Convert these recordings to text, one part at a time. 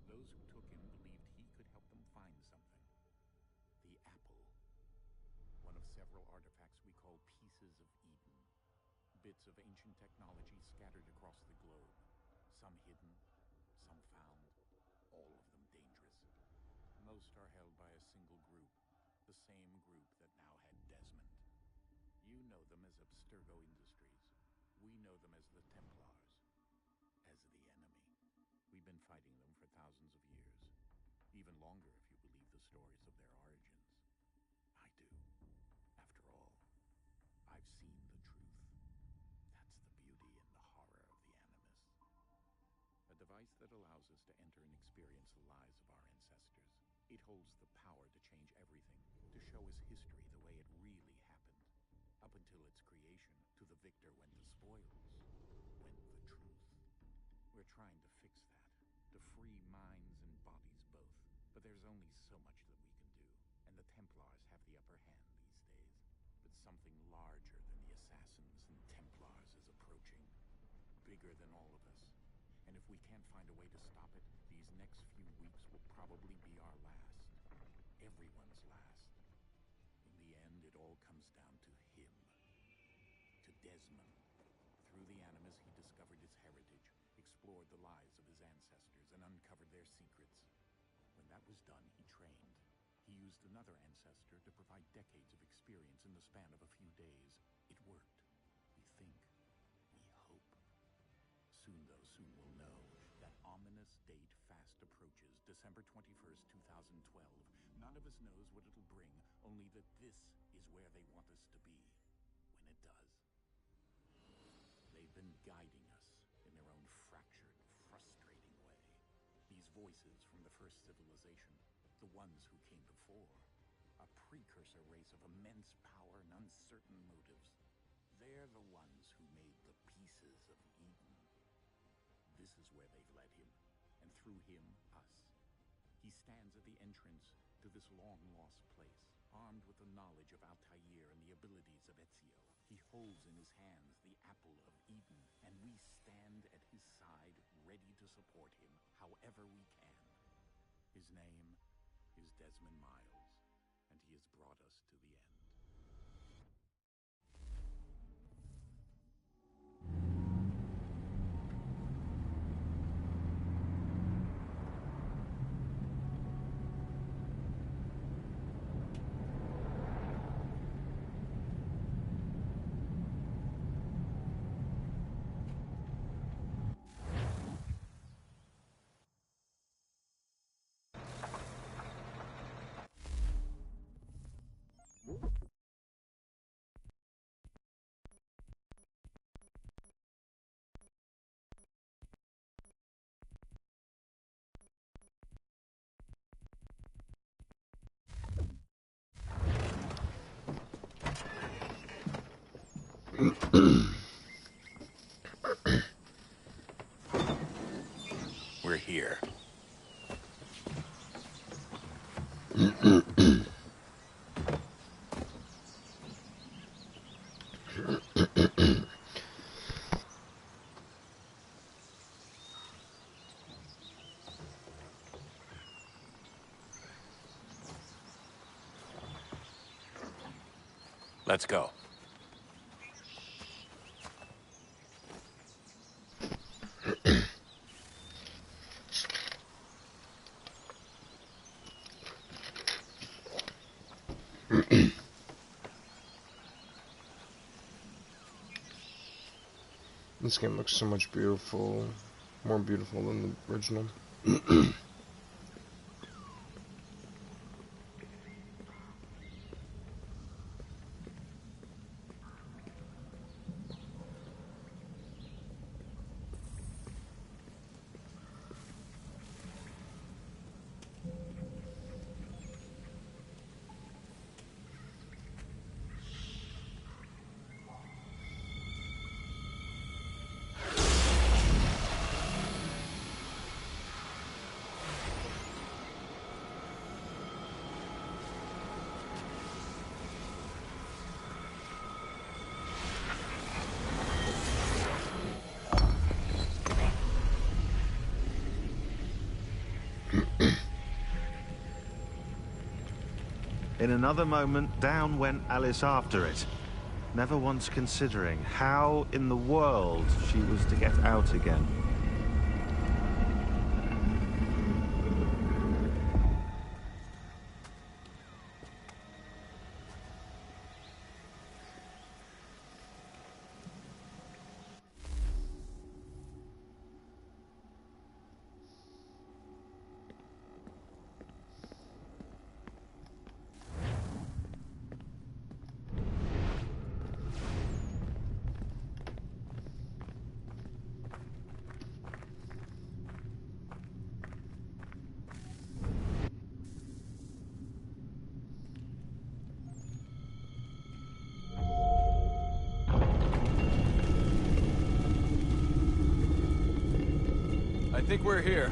Those who took him believed he could help them find something. The apple. One of several artifacts we call pieces of Eden. Bits of ancient technology scattered across the globe. Some hidden, some found, all of them dangerous. Most are held by a single group, the same group that now had Desmond. You know them as Abstergo Industries. We know them as the Templars, as the enemy. We've been fighting them for thousands of years, even longer if you believe the stories of their origins. I do. After all, I've seen the truth. That's the beauty and the horror of the Animus. A device that allows us to enter and experience the lives of our ancestors. It holds the power to change everything, to show us history the way it really happened. Up until its creation, to the victor went the spoils, went the truth. We're trying to fix that, to free minds and bodies both. But there's only so much that we can do, and the Templars have the upper hand these days. But something larger than the Assassins and Templars is approaching, bigger than all of us. And if we can't find a way to stop it, these next few weeks will probably be our last. Everyone's last. In the end, it all comes down to him. To Desmond. Through the Animus, he discovered its heritage, explored the lives of his ancestors, and uncovered their secrets. When that was done, he trained. He used another ancestor to provide decades of experience in the span of a few days. It worked. We think. We hope. Soon, though, soon we'll know. That ominous date fast approaches, December 21st, 2012. None of us knows what it'll bring, only that this is where they want us to be, when it does. They've been guiding us in their own fractured, frustrating way. These voices from the first civilization, the ones who came before, a precursor race of immense power and uncertain motives. They're the ones who made the pieces of Eden. This is where they've led him, and through him, us. He stands at the entrance to this long-lost place, armed with the knowledge of Altair and the abilities of Ezio. He holds in his hands the apple of Eden, and we stand at his side, ready to support him, however we can. His name is Desmond Miles, and he has brought us to the end. We're here. Let's go. This game looks so much beautiful, more beautiful than the original. In another moment, down went Alice after it, never once considering how in the world she was to get out again. I think we're here.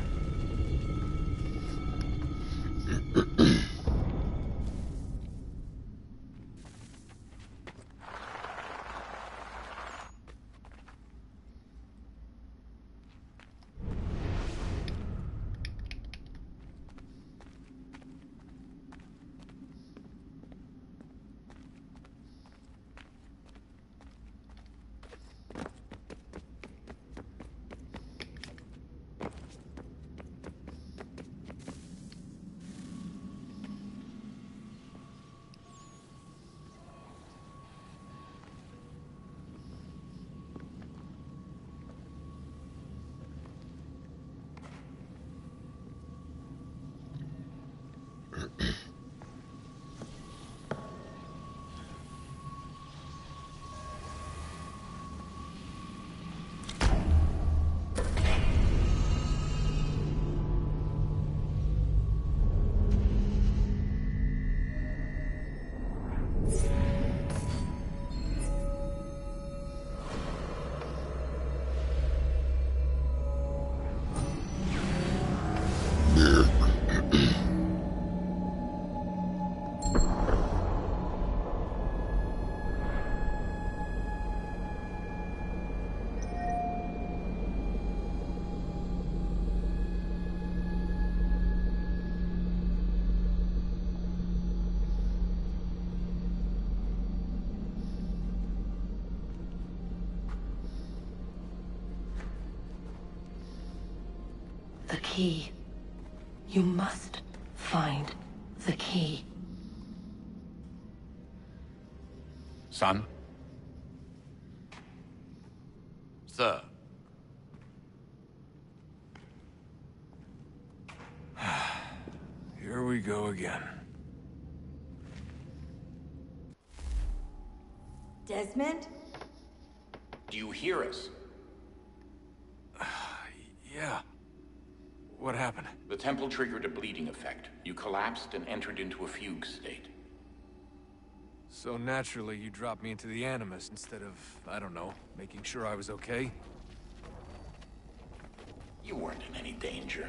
The key. You must find the key. Son? Sir. Here we go again. Desmond? Do you hear us? Yeah. What happened? The temple triggered a bleeding effect. You collapsed and entered into a fugue state. So naturally, you dropped me into the Animus instead of, I don't know, making sure I was okay? You weren't in any danger.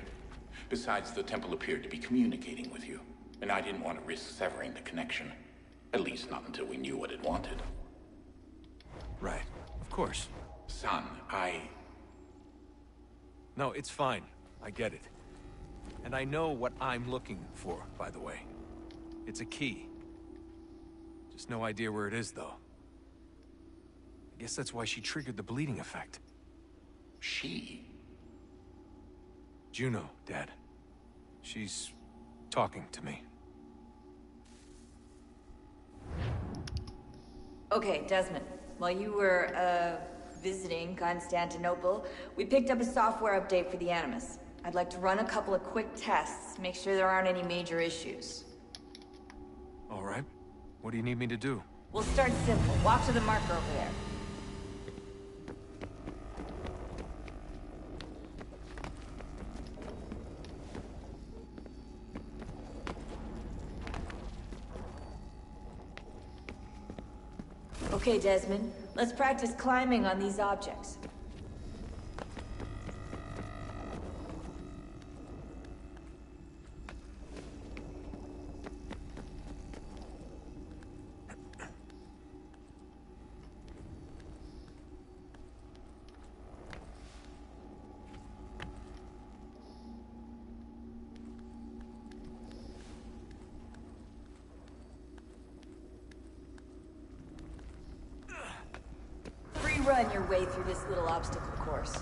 Besides, the temple appeared to be communicating with you, and I didn't want to risk severing the connection. At least not until we knew what it wanted. Right. Of course. Son, No, it's fine. I get it. And I know what I'm looking for, by the way. It's a key. Just no idea where it is, though. I guess that's why she triggered the bleeding effect. She? Juno, Dad. She's talking to me. Okay, Desmond. While you were, visiting Constantinople, we picked up a software update for the Animus. I'd like to run a couple of quick tests, make sure there aren't any major issues. All right. What do you need me to do? We'll start simple. Walk to the marker over there. Okay, Desmond. Let's practice climbing on these objects. fun your way through this little obstacle course.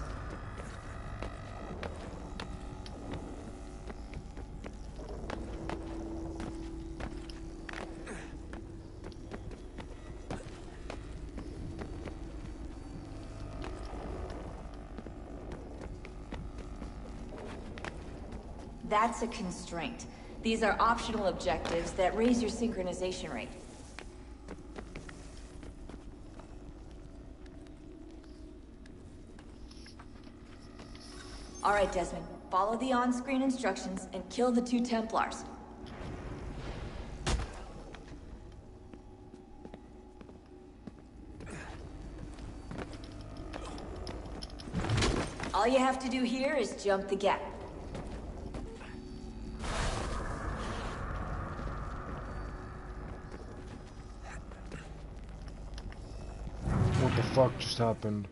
That's a constraint. These are optional objectives that raise your synchronization rate. All right, Desmond. Follow the on-screen instructions and kill the 2 Templars. All you have to do here is jump the gap. What the fuck just happened?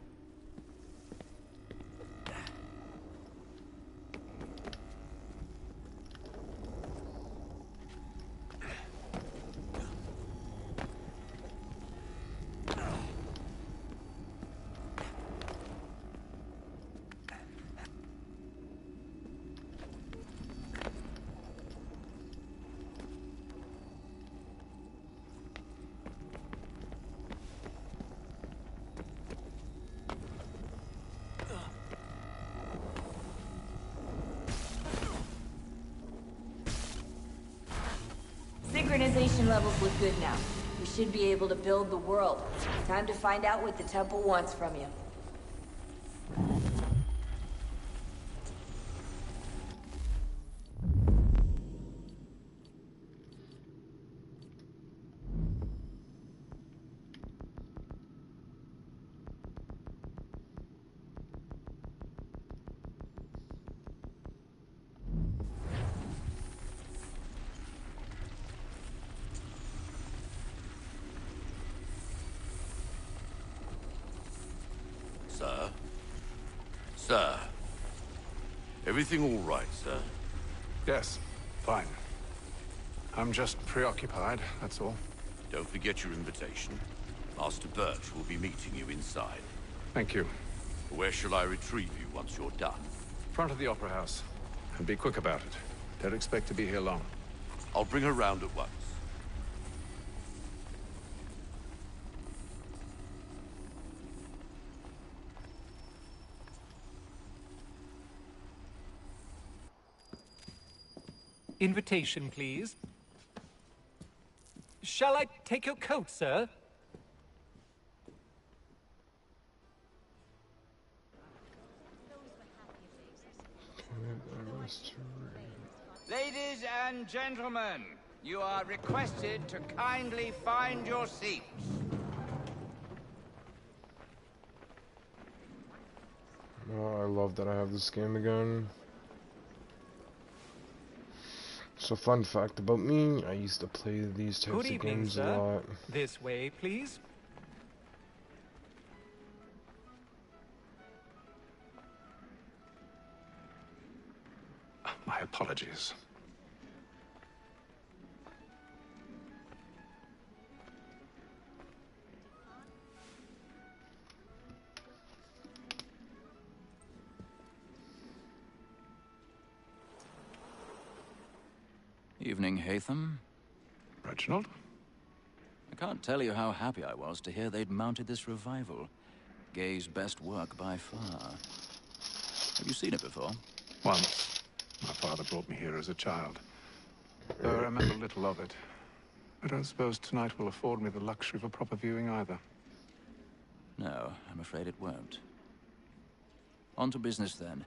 Synchronization levels look good now. We should be able to build the world. Time to find out what the temple wants from you. Sir? Sir? Everything all right, sir? Yes, fine. I'm just preoccupied, that's all. Don't forget your invitation. Master Birch will be meeting you inside. Thank you. Where shall I retrieve you once you're done? Front of the Opera House. And be quick about it. Don't expect to be here long. I'll bring her round at once. Invitation, please. Shall I take your coat, sir? Ladies and gentlemen, you are requested to kindly find your seats. Oh, I love that I have this game again. So, fun fact about me, I used to play these types Good of evening, games sir. a lot. This way, please. My apologies. Evening, Hatham. Reginald? I can't tell you how happy I was to hear they'd mounted this revival. Gay's best work by far. Have you seen it before? Once. My father brought me here as a child. Though I remember little of it. I don't suppose tonight will afford me the luxury of a proper viewing either. No, I'm afraid it won't. On to business then.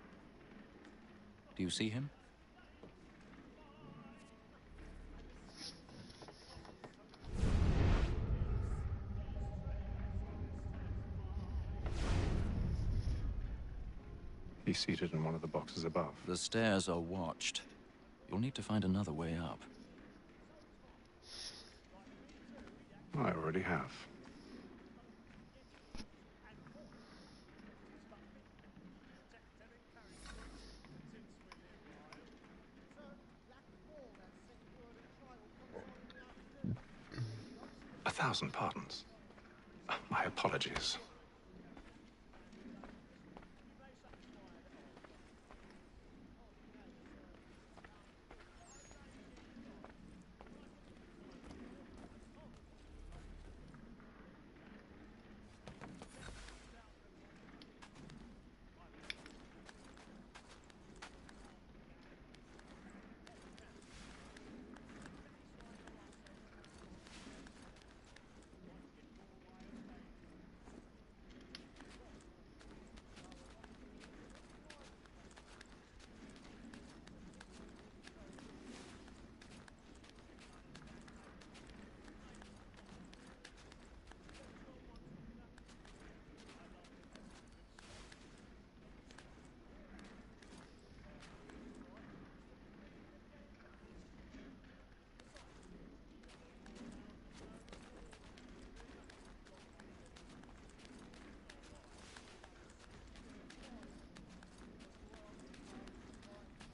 Do you see him? He's seated in one of the boxes above. The stairs are watched. You'll need to find another way up. I already have. A thousand pardons. My apologies.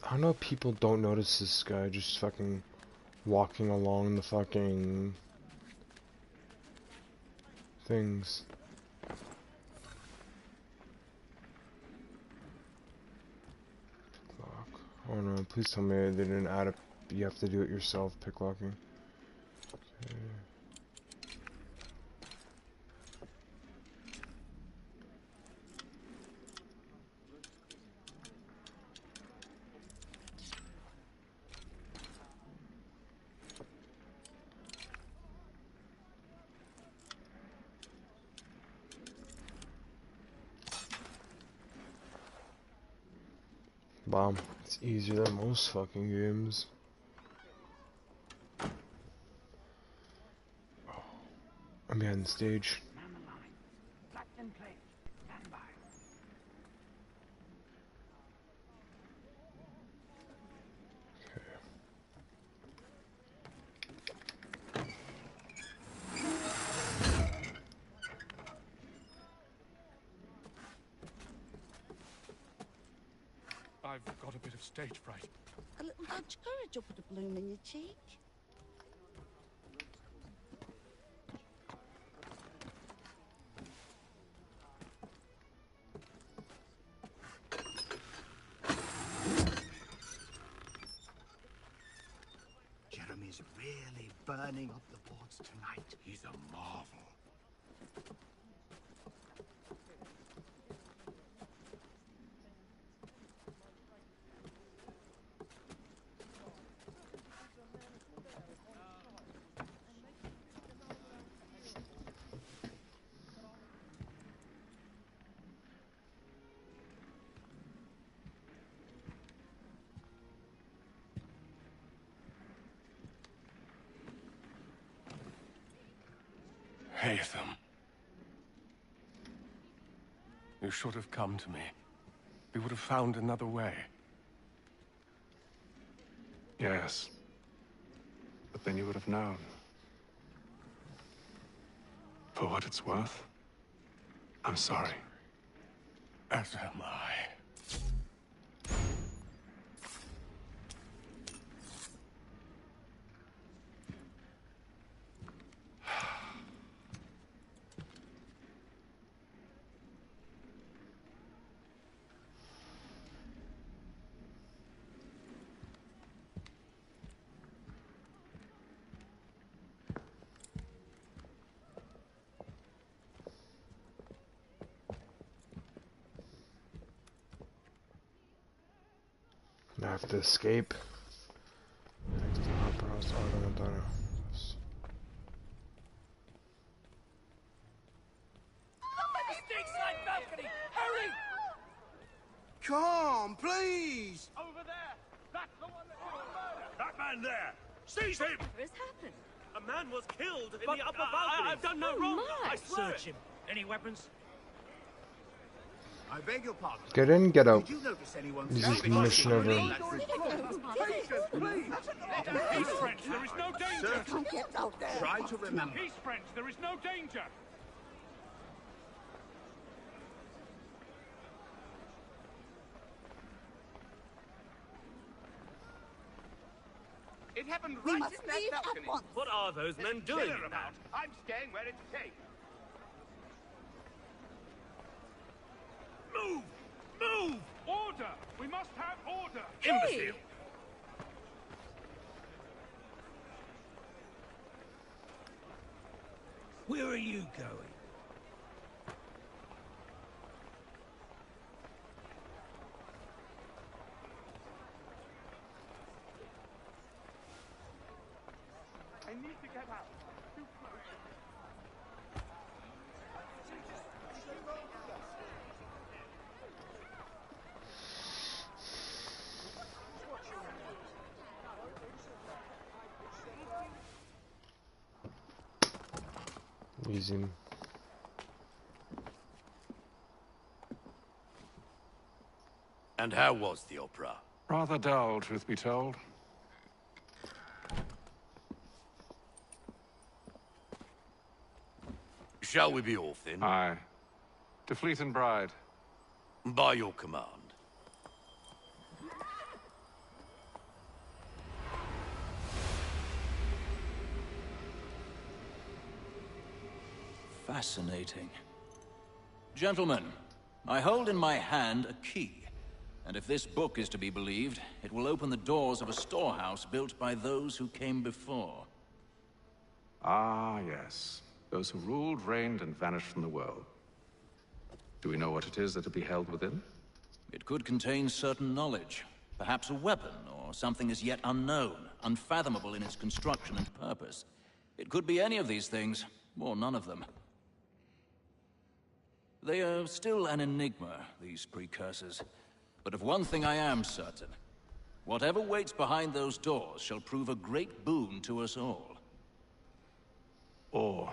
I don't know, people don't notice this guy just fucking walking along the fucking things. Lock. Oh no, please tell me they didn't add up. You have to do it yourself, picklocking. Okay. Wow, it's easier than most fucking games. I'm behind the stage. I've got a bit of stage fright. A little nudge courage will put a bloom in your cheek. Jeremy's really burning up the boards tonight. He's a marvel. Haytham. You should have come to me. We would have found another way. Yes. But then you would have known. For what it's worth, I'm sorry. As am I. I have to escape. Next to Opera House, Montana. Come, please! Over there! That's the one that did the murder! That man there! Seize him! What has happened? A man was killed in the upper balcony! I've done no wrong! I swear Search him. Any weapons? I beg your pardon. Get in, get out. Did you notice anyone? This is the mission over. Patience, please! Peace, French, there is no danger! Try to remember. Peace, French, there is no danger! It happened right in that balcony. What are those men doing in that? I'm staying where it's safe. Move! Move! Order! We must have order! Imbecile! Where are you going? I need to get out. Too close. Easy. And how was the opera? Rather dull, truth be told. Shall we be off then? Aye. To Fleet and Bride. By your command. Fascinating. Gentlemen, I hold in my hand a key. And if this book is to be believed, it will open the doors of a storehouse built by those who came before. Ah, yes. Those who ruled, reigned, and vanished from the world. Do we know what it is that will be held within? It could contain certain knowledge. Perhaps a weapon, or something as yet unknown, unfathomable in its construction and purpose. It could be any of these things, or none of them. They are still an enigma, these precursors. But of one thing I am certain. Whatever waits behind those doors shall prove a great boon to us all. Or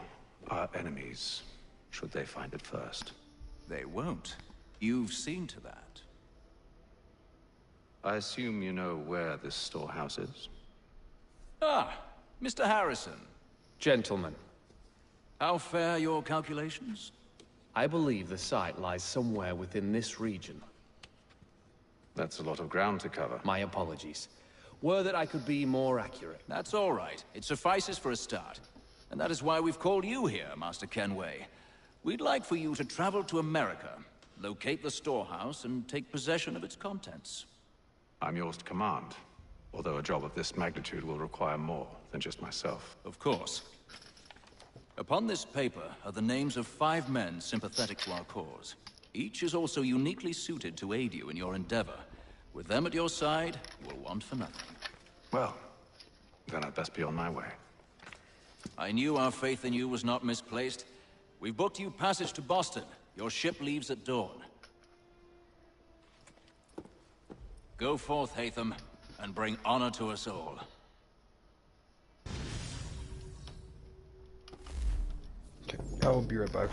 our enemies, should they find it first. They won't. You've seen to that. I assume you know where this storehouse is? Ah, Mr. Harrison. Gentlemen. How fare your calculations? I believe the site lies somewhere within this region. That's a lot of ground to cover. My apologies. Were that I could be more accurate. That's all right. It suffices for a start. And that is why we've called you here, Master Kenway. We'd like for you to travel to America, locate the storehouse, and take possession of its contents. I'm yours to command, although a job of this magnitude will require more than just myself. Of course. Upon this paper are the names of 5 men sympathetic to our cause. Each is also uniquely suited to aid you in your endeavor. With them at your side, you will want for nothing. Well, then I'd best be on my way. I knew our faith in you was not misplaced. We've booked you passage to Boston. Your ship leaves at dawn. Go forth, Hatham, and bring honor to us all. Okay, I will be right back.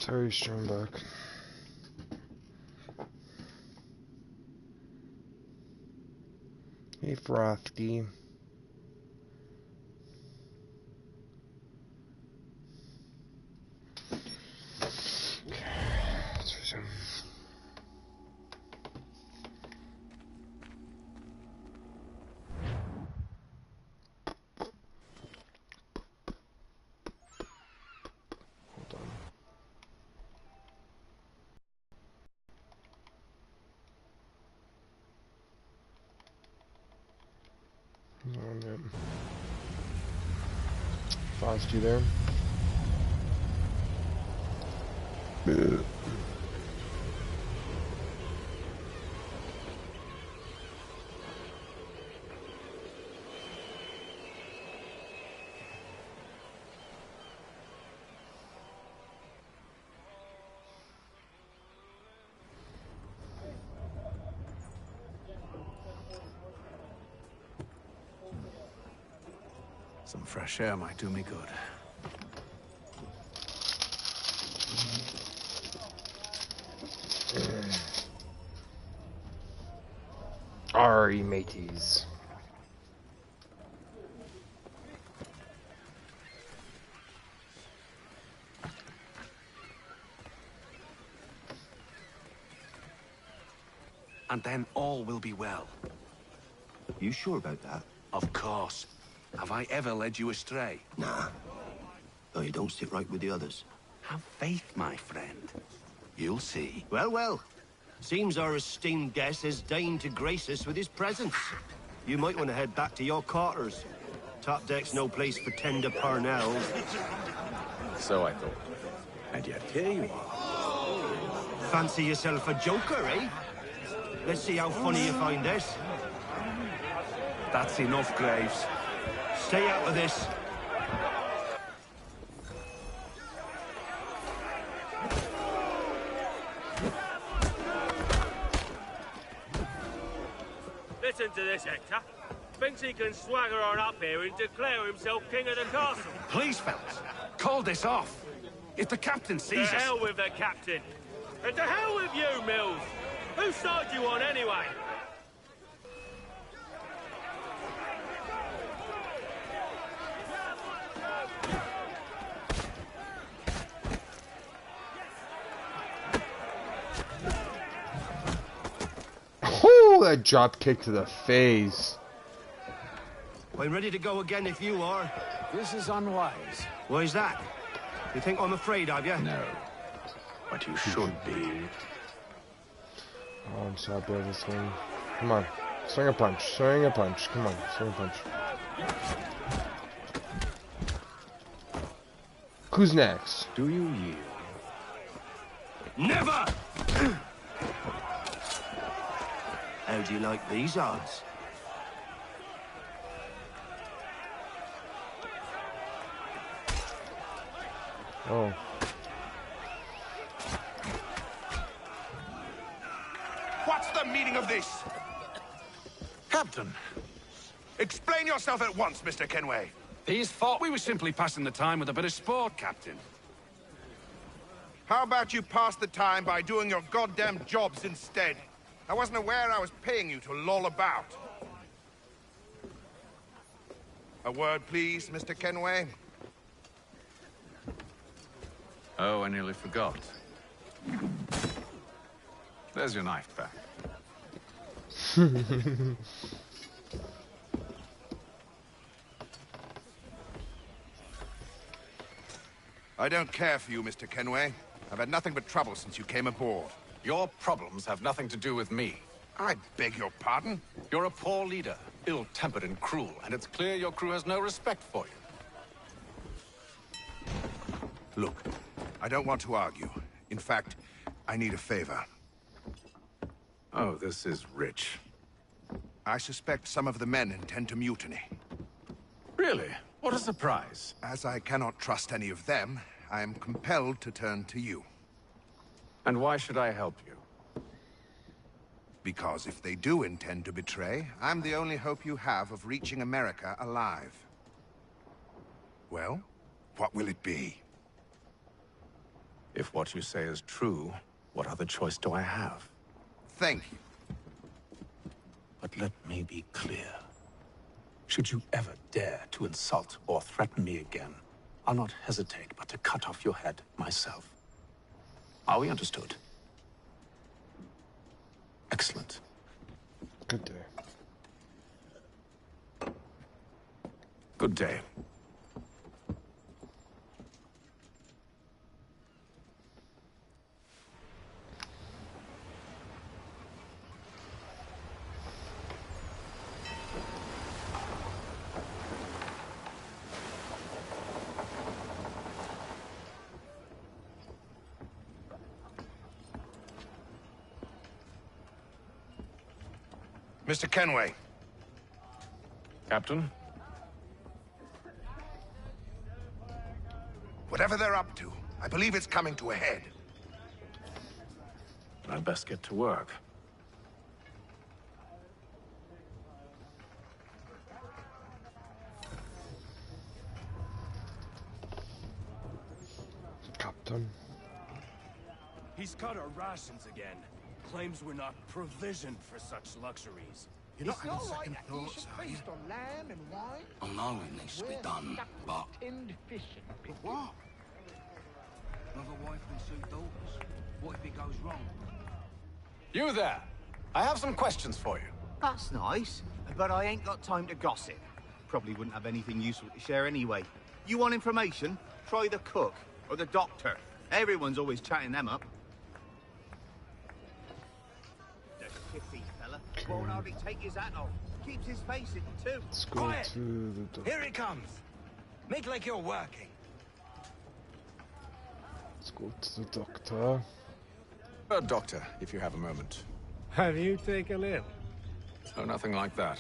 Sorry, stream back. Hey, Frosty. Okay, let's resume. Hold on. Hold on, Frosty there. Some fresh air might do me good. Ari mateys. And then all will be well. You sure about that? Of course. Have I ever led you astray? Nah. Oh, you don't sit right with the others. Have faith, my friend. You'll see. Well, well. Seems our esteemed guest has deigned to grace us with his presence. You might want to head back to your quarters. Top deck's no place for tender parnells. So I thought. And yet here you are. Fancy yourself a joker, eh? Let's see how funny you find this. That's enough, Graves. Stay out of this. Listen to this, Hector. Thinks he can swagger on up here and declare himself king of the castle. Please, fellas, call this off. If the captain sees us... To hell with the captain. And to hell with you, Mills. Whose side you on, anyway? Oh, that drop kick to the face. I'm ready to go again if you are. This is unwise. Why's that? You think I'm afraid of you? No. But you should be. Oh, I'm so happy I have this thing. Come on. Swing a punch. Swing a punch. Come on. Swing a punch. Who's next? Do you yield? Never! How do you like these odds? Oh. What's the meaning of this? Captain! Explain yourself at once, Mr. Kenway. These thought we were simply passing the time with a bit of sport, Captain. How about you pass the time by doing your goddamn jobs instead? I wasn't aware I was paying you to loll about. A word, please, Mr. Kenway. Oh, I nearly forgot. There's your knife back. I don't care for you, Mr. Kenway. I've had nothing but trouble since you came aboard. Your problems have nothing to do with me. I beg your pardon? You're a poor leader, ill-tempered and cruel, and it's clear your crew has no respect for you. Look, I don't want to argue. In fact, I need a favor. Oh, this is rich. I suspect some of the men intend to mutiny. Really? What a surprise. As I cannot trust any of them, I am compelled to turn to you. And why should I help you? Because if they do intend to betray, I'm the only hope you have of reaching America alive. Well, what will it be? If what you say is true, what other choice do I have? Thank you. But let me be clear. Should you ever dare to insult or threaten me again, I'll not hesitate but to cut off your head myself. Are we understood? Excellent. Good day. Good day. Mr. Kenway. Captain? Whatever they're up to, I believe it's coming to a head. I'd best get to work. Captain. He's cut our rations again. Claims we're not provisioned for such luxuries. You're not having second thoughts, are you? on lamb and wine. I know it needs to be done, but... Tinned fish and pickles. What? Another wife and 2 daughters. What if it goes wrong? You there! I have some questions for you. That's nice, but I ain't got time to gossip. Probably wouldn't have anything useful to share anyway. You want information? Try the cook or the doctor. Everyone's always chatting them up. The shifty fella won't hardly take his hat off. Keeps his face in too. Let's go Quiet. to the doctor. Here he comes. Make like you're working. Let's go to the doctor. Doctor, if you have a moment. Have you taken ill? Oh, nothing like that.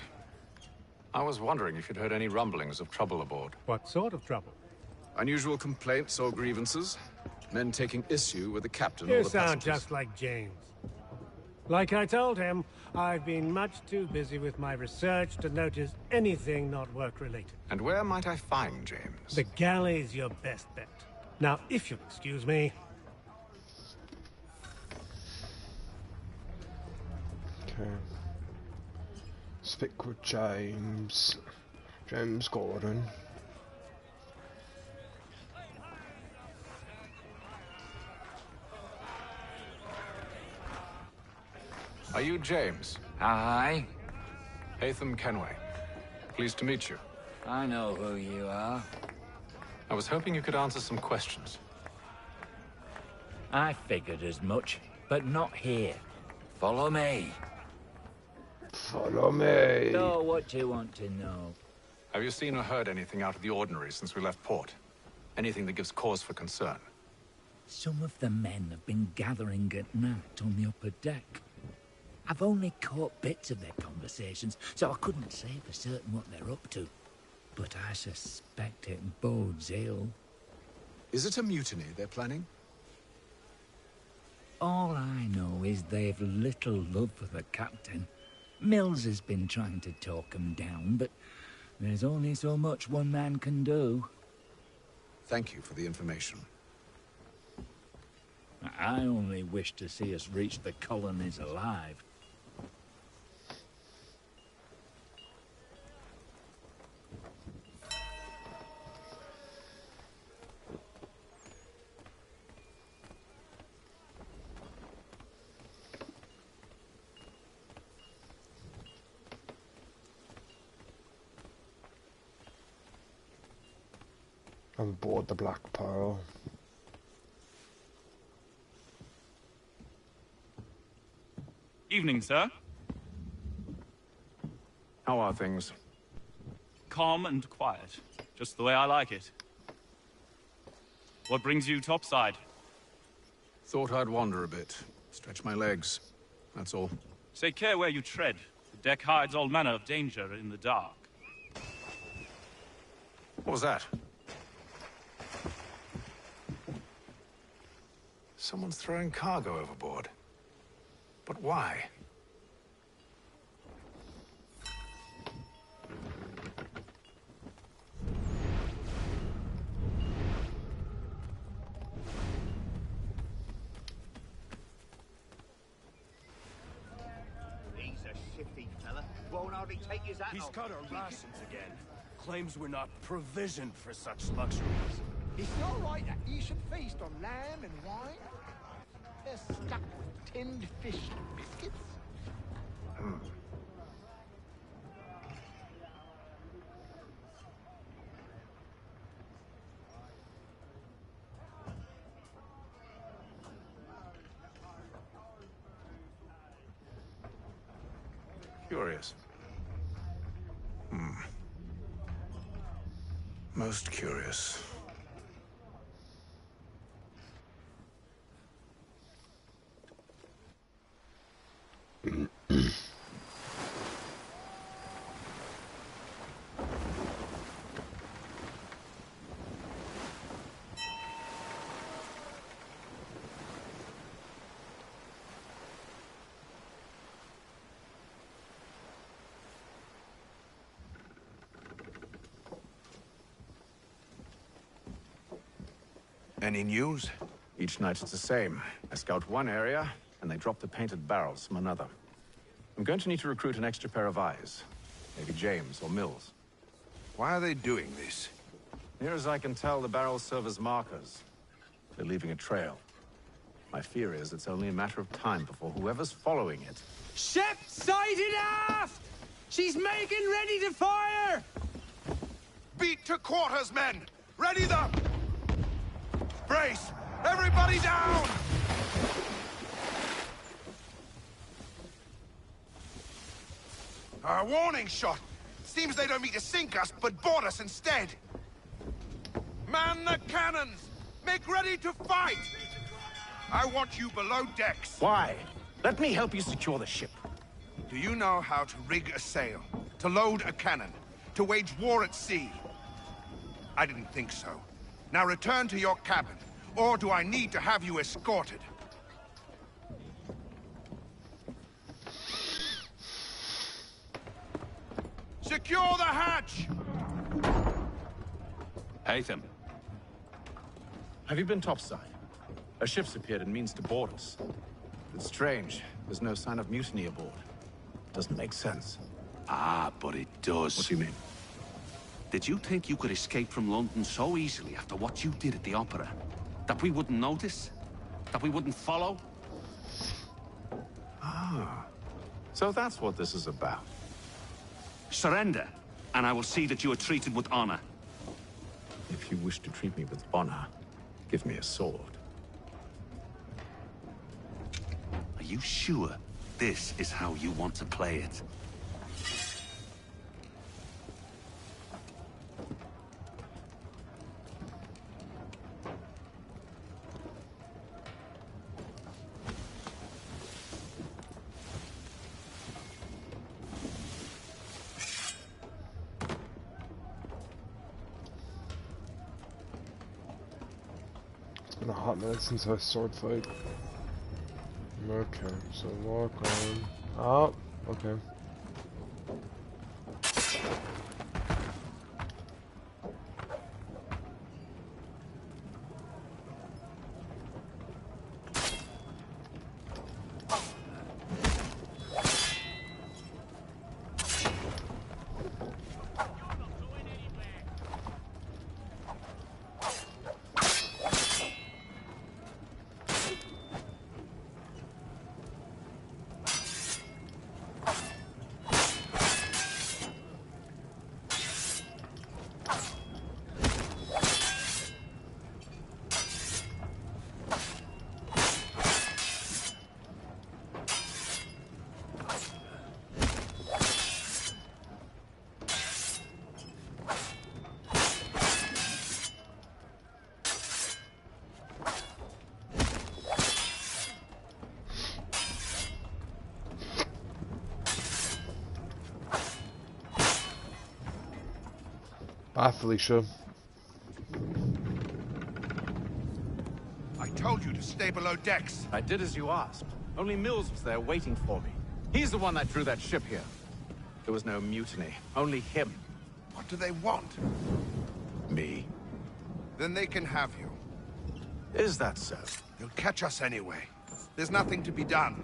I was wondering if you'd heard any rumblings of trouble aboard. What sort of trouble? Unusual complaints or grievances? Men taking issue with the captain You or the sound passengers? just like James. Like I told him, I've been much too busy with my research to notice anything not work-related. And where might I find James? The galley's your best bet. Now, if you'll excuse me... Okay. Speak with James. James Gordon. Are you James? Aye. Hatham Kenway. Pleased to meet you. I know who you are. I was hoping you could answer some questions. I figured as much, but not here. Follow me. Follow me. So what do you want to know? Have you seen or heard anything out of the ordinary since we left port? Anything that gives cause for concern? Some of the men have been gathering at night on the upper deck. I've only caught bits of their conversations, so I couldn't say for certain what they're up to. But I suspect it bodes ill. Is it a mutiny they're planning? All I know is they've little love for the captain. Mills has been trying to talk 'em down, but there's only so much one man can do. Thank you for the information. I only wish to see us reach the colonies alive. I'm aboard the Black Pearl. Evening, sir. How are things? Calm and quiet. Just the way I like it. What brings you topside? Thought I'd wander a bit. Stretch my legs. That's all. Take care where you tread. The deck hides all manner of danger in the dark. What was that? Someone's throwing cargo overboard. But why? won't hardly take his hat He's off. cut our rations again. Claims we're not provisioned for such luxuries. It's not right that you should feast on lamb and wine. They're stuck with tinned fish and biscuits. Curious. Most curious. Any news? Each night it's the same. I scout one area, and they drop the painted barrels from another. I'm going to need to recruit an extra pair of eyes. Maybe James or Mills. Why are they doing this? Near as I can tell, the barrels serve as markers. They're leaving a trail. My fear is it's only a matter of time before whoever's following it... Ship sighted aft! She's making ready to fire! Beat to quarters, men! Ready them! Brace! Everybody down! A warning shot! Seems they don't mean to sink us, but board us instead! Man the cannons! Make ready to fight! I want you below decks. Why? Let me help you secure the ship. Do you know how to rig a sail? To load a cannon? To wage war at sea? I didn't think so. Now return to your cabin, or do I need to have you escorted? Secure the hatch! Haytham. Have you been topside? A ship's appeared and means to board us. It's strange. There's no sign of mutiny aboard. Doesn't make sense. Ah, but it does. What do you mean? Did you think you could escape from London so easily after what you did at the opera? That we wouldn't notice? That we wouldn't follow? Ah. So that's what this is about. Surrender, and I will see that you are treated with honor. If you wish to treat me with honor, give me a sword. Are you sure this is how you want to play it? It's been a hot minute since I sword fight. Okay, so walk on. Oh, okay. Bye, Felicia. I told you to stay below decks. I did as you asked. Only Mills was there waiting for me. He's the one that drew that ship here. There was no mutiny, only him. What do they want? Me. Then they can have you. Is that so? They'll catch us anyway. There's nothing to be done.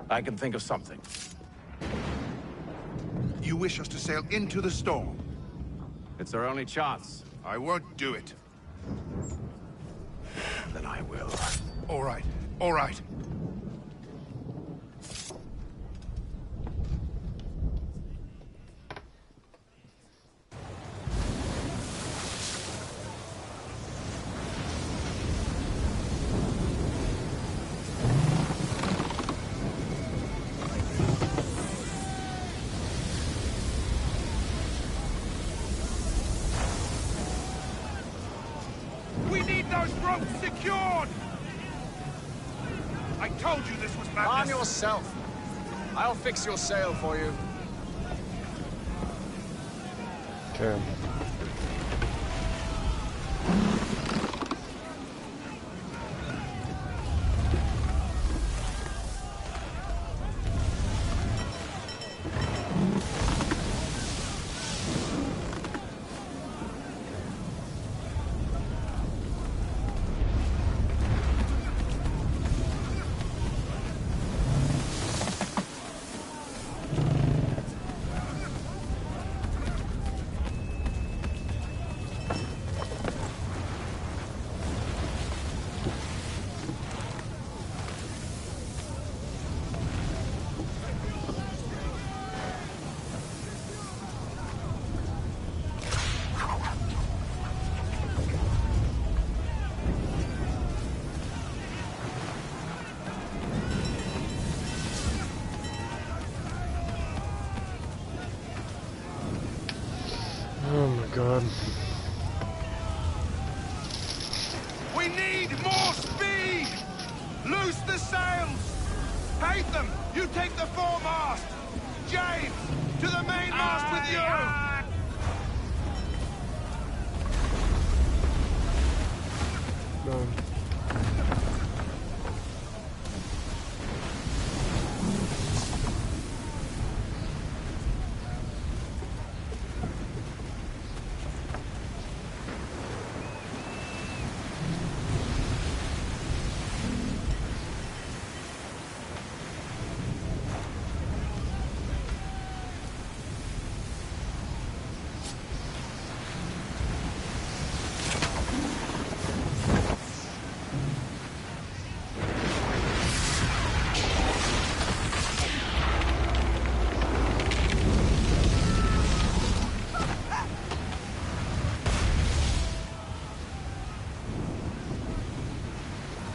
I can think of something. you wish us to sail into the storm? It's our only chance. I won't do it. Then I will. All right, all right. We need those ropes secured! I told you this was madness! Arm yourself. I'll fix your sail for you. Okay. Oh my god. We need more speed! Loose the sails! Haytham, you take the foremast! James, to the mainmast with you! No.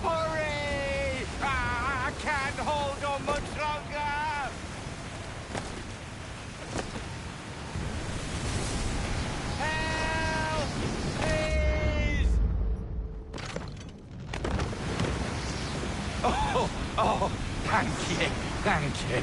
Hurry! I can't hold on much longer! Help! Please! Oh, thank you, thank you.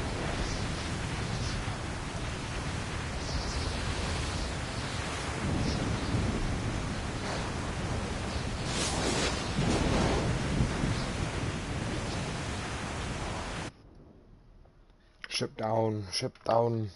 Ship down, ship down.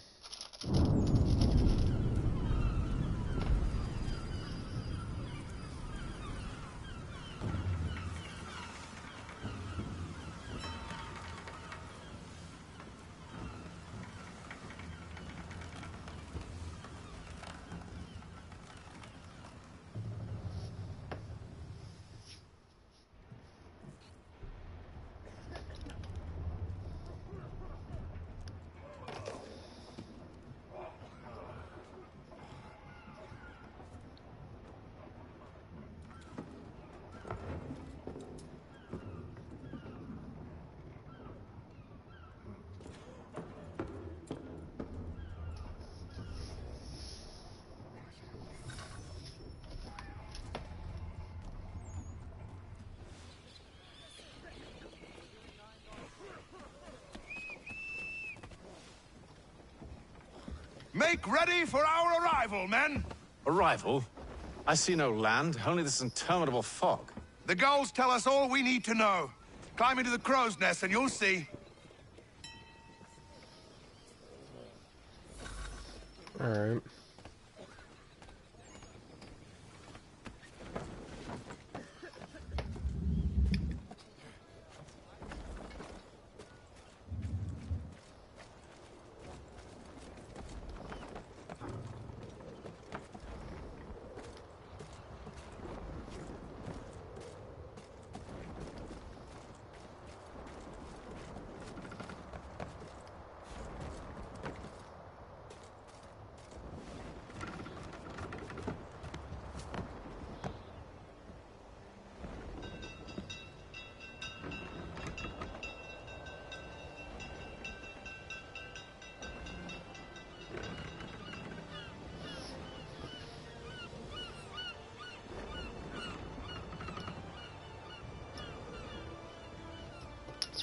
Make ready for our arrival, men! Arrival? I see no land, only this interminable fog. The gulls tell us all we need to know. Climb into the crow's nest and you'll see. Alright.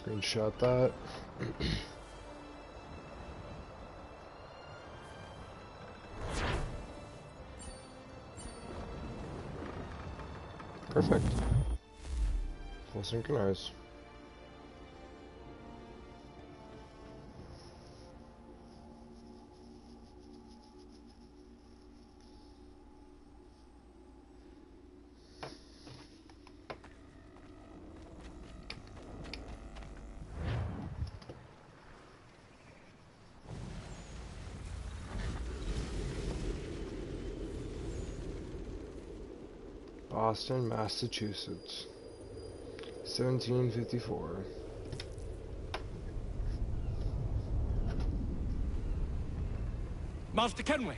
Screenshot that. Perfect. Full synchronize. Boston, Massachusetts, 1754. Master Kenway!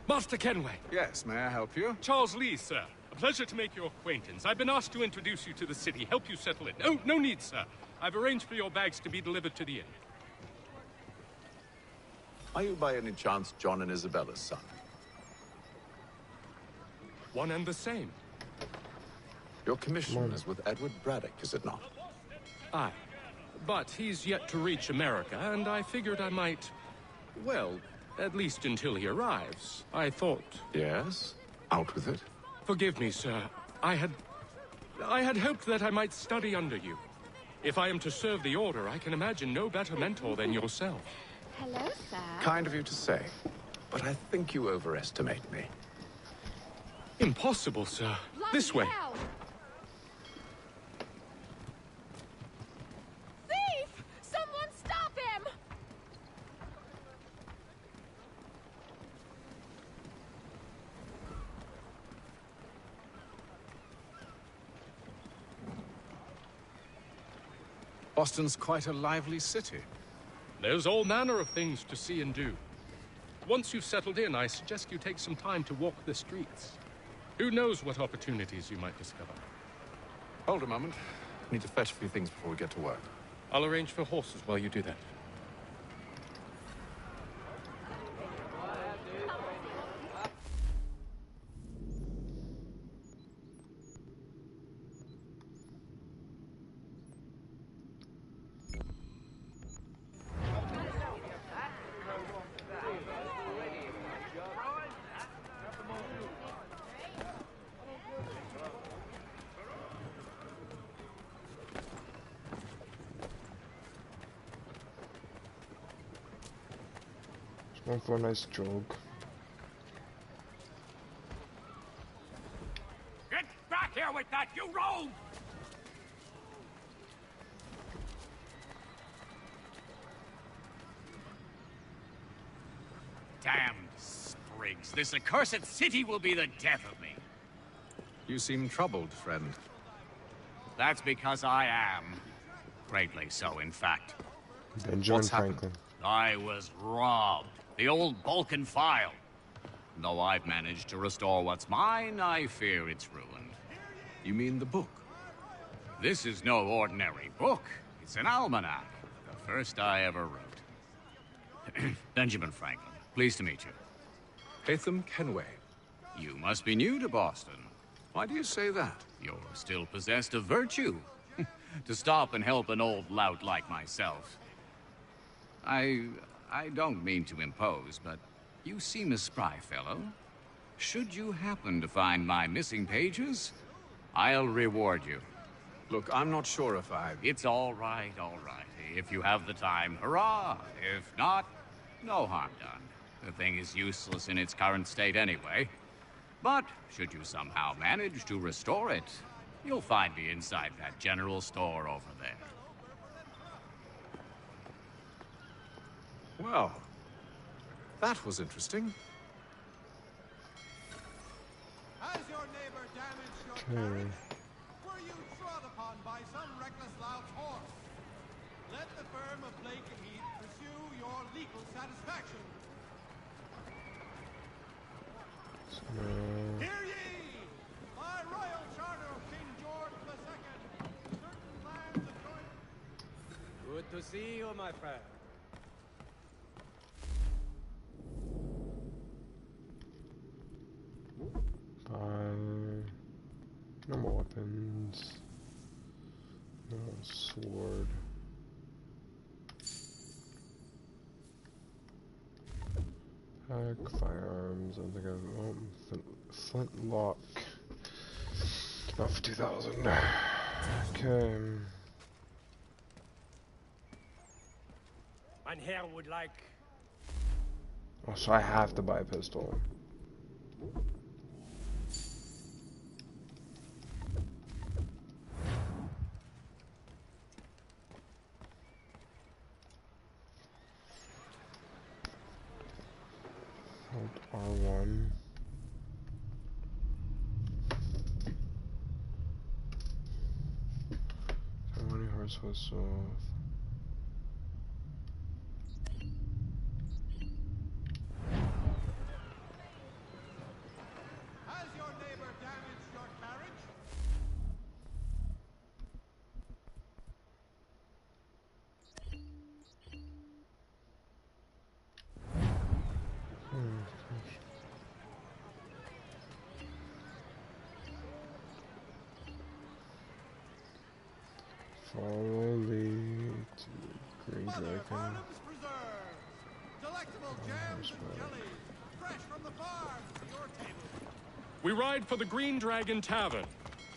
Master Kenway! Yes, may I help you? Charles Lee, sir. A pleasure to make your acquaintance. I've been asked to introduce you to the city, help you settle in. Oh, no need, sir. I've arranged for your bags to be delivered to the inn. Are you by any chance John and Isabella's son? One and the same. Your commission is with Edward Braddock, is it not? Aye. But he's yet to reach America, and I figured I might... Well, at least until he arrives. I thought... Yes? Out with it. Forgive me, sir. I had hoped that I might study under you. If I am to serve the Order, I can imagine no better mentor than yourself. Hello, sir. Kind of you to say, but I think you overestimate me. Impossible, sir. This way. Thief! Someone stop him! Boston's quite a lively city. There's all manner of things to see and do. Once you've settled in, I suggest you take some time to walk the streets. Who knows what opportunities you might discover? Hold a moment. I need to fetch a few things before we get to work. I'll arrange for horses while you do that. Going for a nice jog. Get back here with that, you rogue! Damned sprigs. This accursed city will be the death of me. You seem troubled, friend. That's because I am. Greatly so, in fact. Benjamin Franklin. I was robbed. The old Balkan file. Though I've managed to restore what's mine, I fear it's ruined. You mean the book? This is no ordinary book. It's an almanac. The first I ever wrote. Benjamin Franklin. Pleased to meet you. Hatham Kenway. You must be new to Boston. Why do you say that? You're still possessed of virtue. To stop and help an old lout like myself. I don't mean to impose, but you seem a spry fellow. Should you happen to find my missing pages, I'll reward you. Look, I'm not sure if I... It's all right, all right. If you have the time, hurrah! If not, no harm done. The thing is useless in its current state anyway. But should you somehow manage to restore it, you'll find me inside that general store over there. Well, that was interesting. Has your neighbor damaged your carriage? Were you trod upon by some reckless lout's horse? Let the firm of Blake and Heath pursue your legal satisfaction. Hear ye! By royal charter of King George II, certain lands adjoining... Good to see you, my friend. No more weapons. No sword. Firearms, I think I want flintlock. Not for 2,000. Okay. Mein Herr would like... Oh, so I have to buy a pistol. Hold R1. How many horse whistle? Has your neighbor damaged your carriage? Follow lead to Green Dragon. Farnham's Preserves. Delectable jams and jellies. Fresh from the farm to your table. We ride for the Green Dragon Tavern.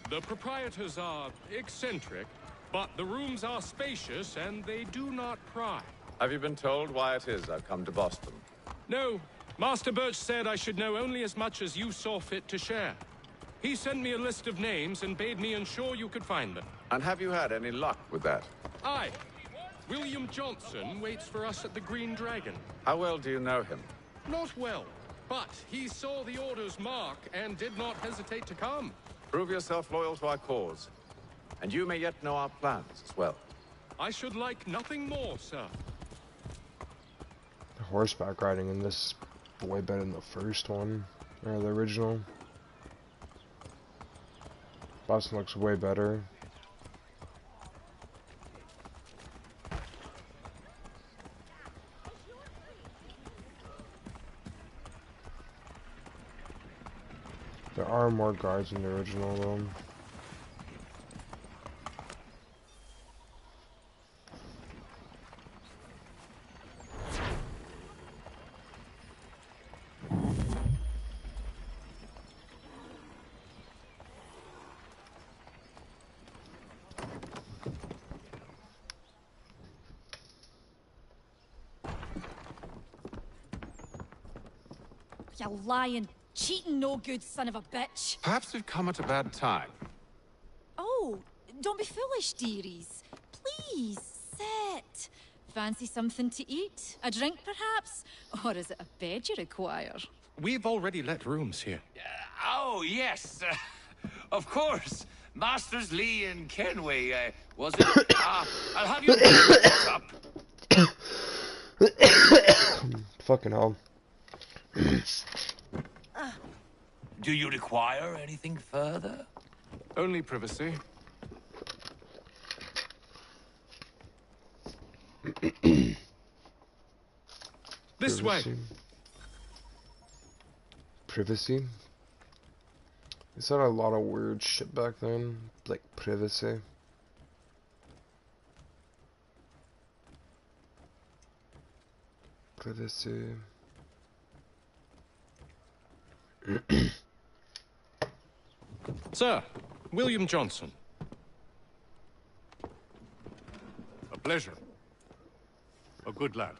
The proprietors are eccentric, but the rooms are spacious and they do not pry. Have you been told why it is I've come to Boston? No, Master Birch said I should know only as much as you saw fit to share. He sent me a list of names and bade me ensure you could find them. And have you had any luck with that? Aye. William Johnson waits for us at the Green Dragon. How well do you know him? Not well, but he saw the order's mark and did not hesitate to come. Prove yourself loyal to our cause, and you may yet know our plans as well. I should like nothing more, sir. The horseback riding in this is way better than the first one, or the original. Boston looks way better. There are more guards in the original though. You lying, cheating, no good son of a bitch. Perhaps we've come at a bad time. Oh, don't be foolish, dearies. Please, sit. Fancy something to eat? A drink, perhaps? Or is it a bed you require? We've already let rooms here. Oh, yes. Of course. Masters Lee and Kenway, was it? I'll have you up. Fucking hell. Do you require anything further? Only privacy. This way. Privacy? Is that a lot of weird shit back then? Like privacy? Privacy. Sir, William Johnson. A pleasure. A good lad,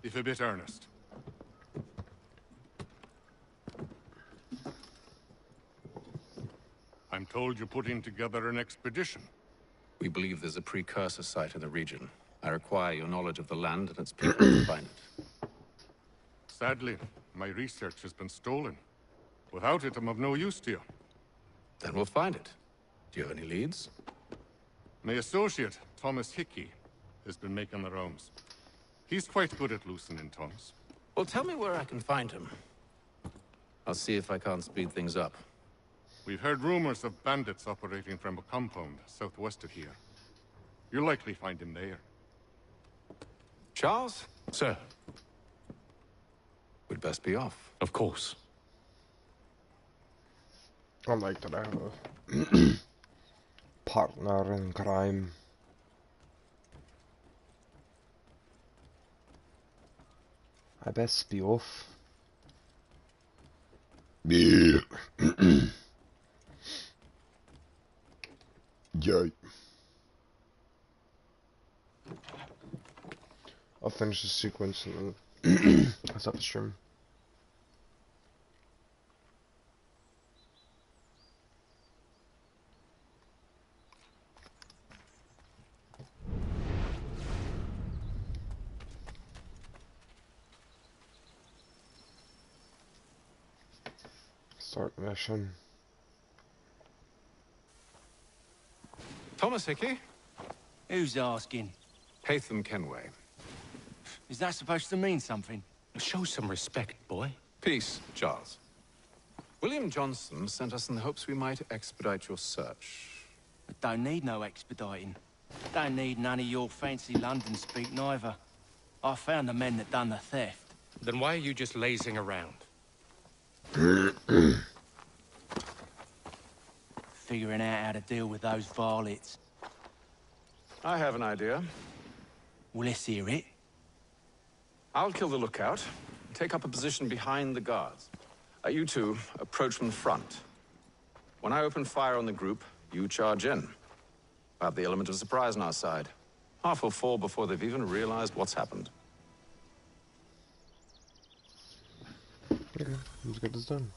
if a bit earnest. I'm told you're putting together an expedition. We believe there's a precursor site in the region. I require your knowledge of the land and its people to find it. Sadly, my research has been stolen. Without it, I'm of no use to you. Then we'll find it. Do you have any leads? My associate, Thomas Hickey, has been making the rounds. He's quite good at loosening tongues. Well, tell me where I can find him. I'll see if I can't speed things up. We've heard rumors of bandits operating from a compound southwest of here. You'll likely find him there. Charles? Sir. We'd best be off. Of course. I like that I have a partner in crime. I best be off. Yeah. Yay. I'll finish the sequence and then I'll stop the stream. Start mission. Thomas Hickey? Who's asking? Haytham Kenway. Is that supposed to mean something? Show some respect, boy. Peace, Charles. William Johnson sent us in the hopes we might expedite your search. I don't need no expediting. Don't need none of your fancy London speak neither. I found the men that done the theft. Then why are you just lazing around? Figuring out how to deal with those varlets. I have an idea. Well, let's hear it. I'll kill the lookout and take up a position behind the guards. You two approach from the front. When I open fire on the group, you charge in. We'll have the element of surprise on our side. Half will fall before they've even realized what's happened. Okay, let's get this done.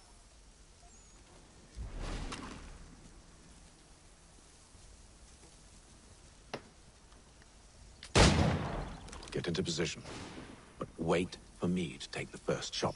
Get into position. But wait for me to take the first shot.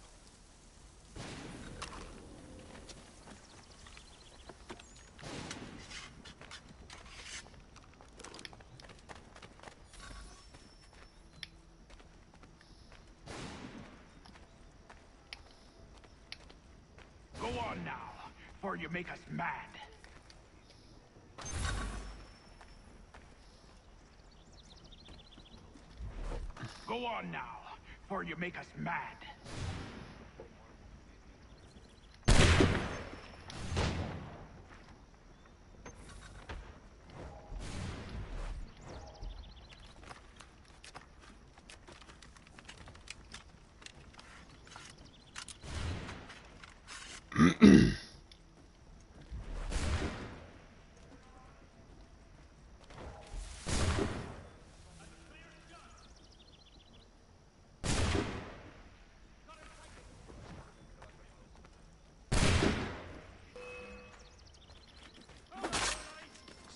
Go on now, before you make us mad. Go on now, before you make us mad.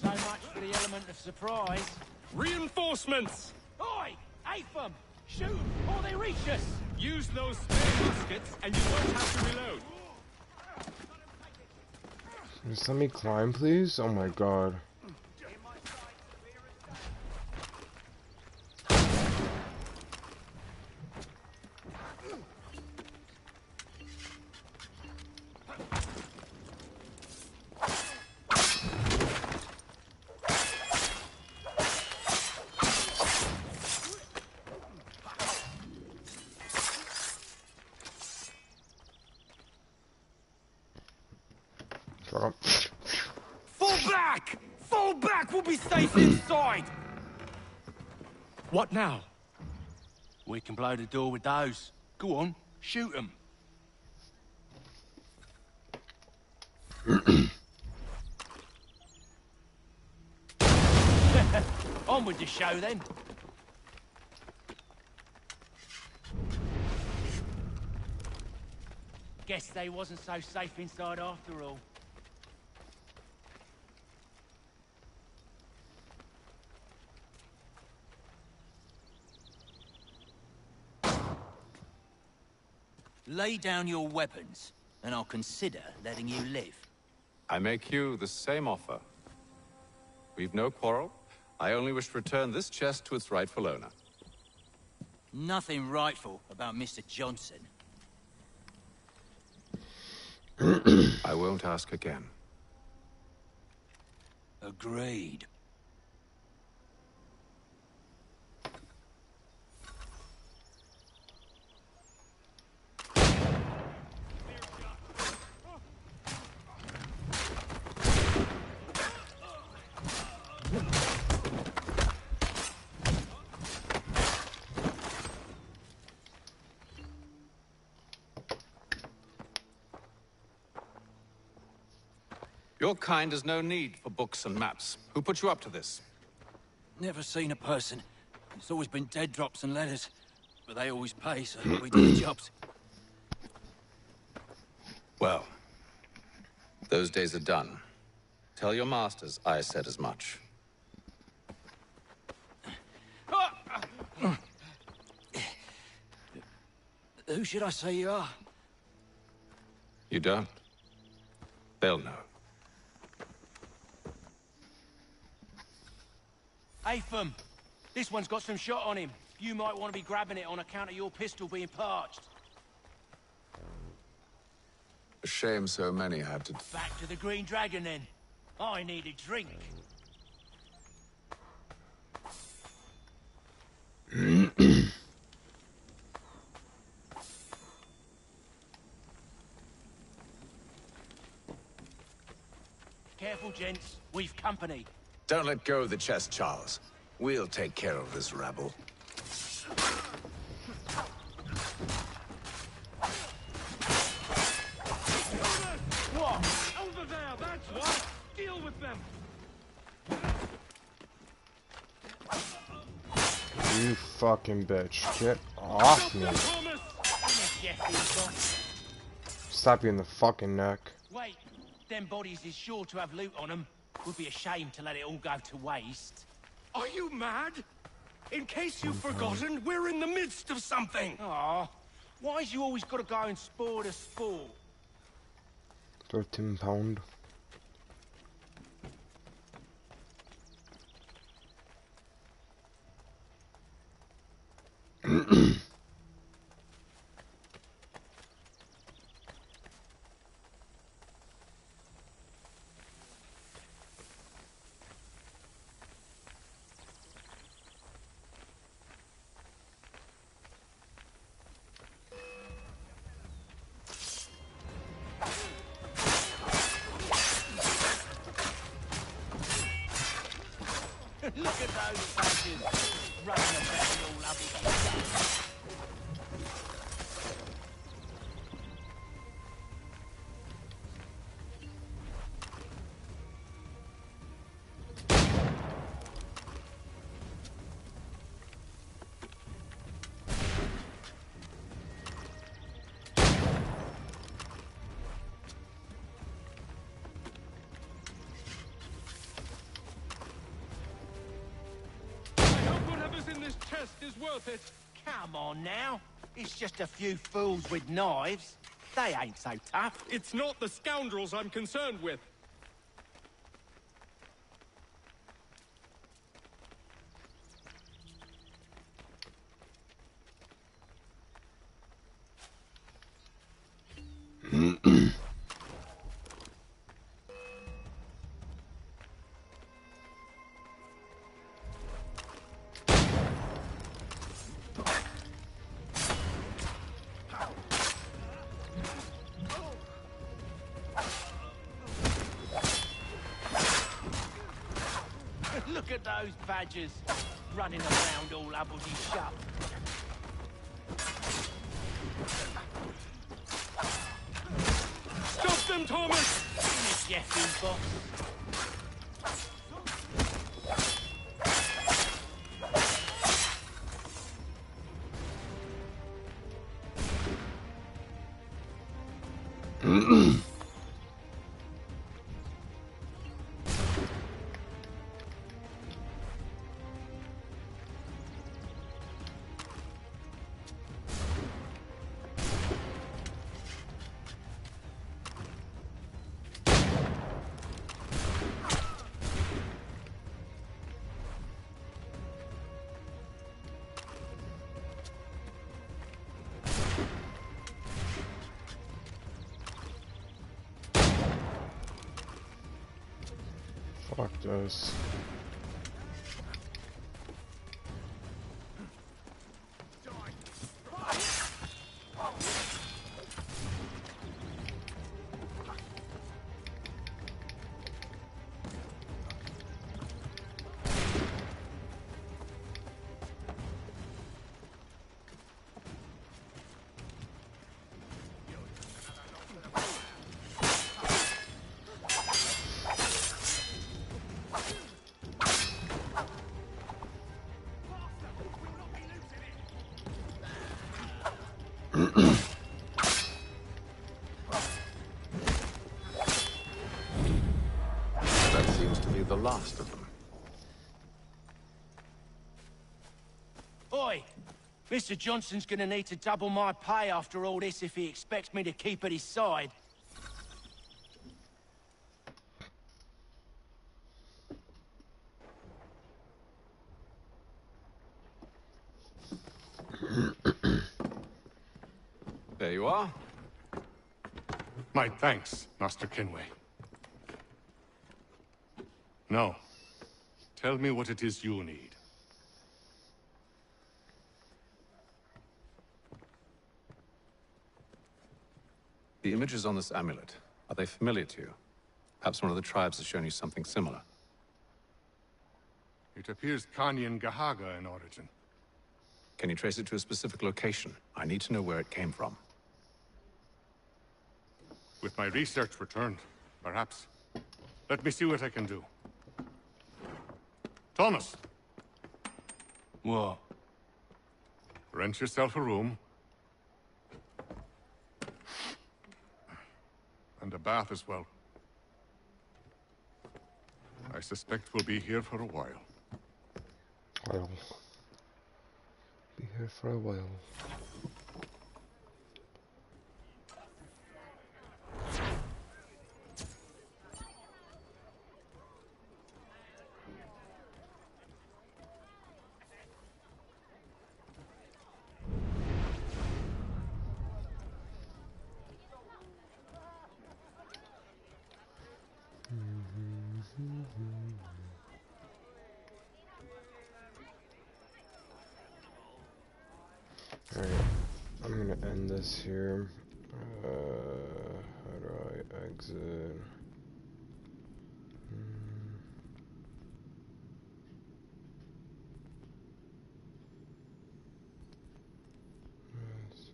So much for the element of surprise. Reinforcements! Oi! Haytham! Shoot 'em, or they reach us! Use those spare muskets and you won't have to reload. Just let me climb, please? Oh my god. Fall back! Fall back! We'll be safe inside! What now? We can blow the door with those. Go on, shoot them. On with the show then. Guess they wasn't so safe inside after all. Lay down your weapons, and I'll consider letting you live. I make you the same offer. We've no quarrel. I only wish to return this chest to its rightful owner. Nothing rightful about Mr. Johnson. I won't ask again. Agreed. Your kind has no need for books and maps. Who put you up to this? Never seen a person. It's always been dead drops and letters. But they always pay, so we do the jobs. Well, those days are done. Tell your masters I said as much. Who should I say you are? You don't? They'll know. Atham, this one's got some shot on him. You might want to be grabbing it on account of your pistol being parched. A shame so many had to... Back to the Green Dragon, then. I need a drink. Careful, gents. We've company. Don't let go of the chest, Charles. We'll take care of this rabble. What? Over there, that's what! Deal with them! You fucking bitch. Get off me. Slap you in the fucking neck. Wait, them bodies is sure to have loot on them. Would be a shame to let it all go to waste. Are you mad? In case you've forgotten, we're in the midst of something! Aw, why's you always gotta go and spoil the sport? 13 pound. Look at those badgers running about all up his Is worth it. Come on now. It's just a few fools with knives. They ain't so tough. It's not the scoundrels I'm concerned with. Look at those badgers running around all Ubbledy shut. Stop them, Thomas! Finish Jeffy, boss. Fuck this. That seems to be the last of them. Oi! Mr. Johnson's gonna need to double my pay after all this if he expects me to keep at his side. There you are. My thanks, Master Kenway. Now, tell me what it is you need. The images on this amulet, are they familiar to you? Perhaps one of the tribes has shown you something similar. It appears Kanyan Gahaga in origin. Can you trace it to a specific location? I need to know where it came from. With my research returned, perhaps. Let me see what I can do. Thomas! What? Rent yourself a room. And a bath as well. I suspect we'll be here for a while. I'll be here for a while. Alright, I'm gonna end this here. How do I exit? Yes.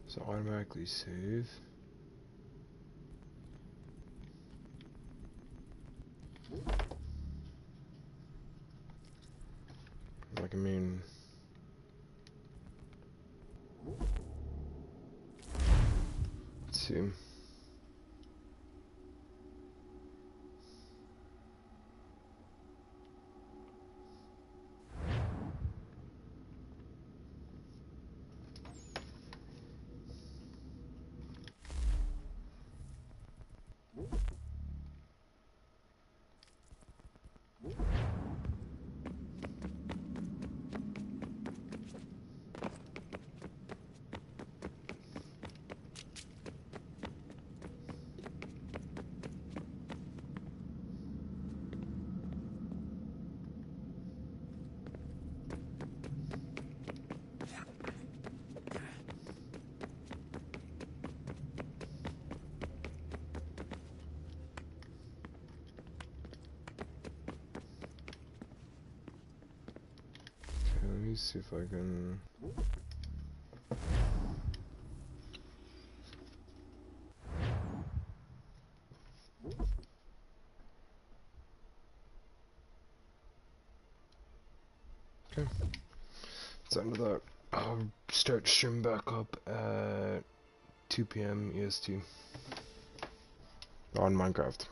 So automatically save. Like, I mean, let's see. Let me see if I can. Okay. It's end of that. I'll start stream back up at 2 p.m. EST on Minecraft.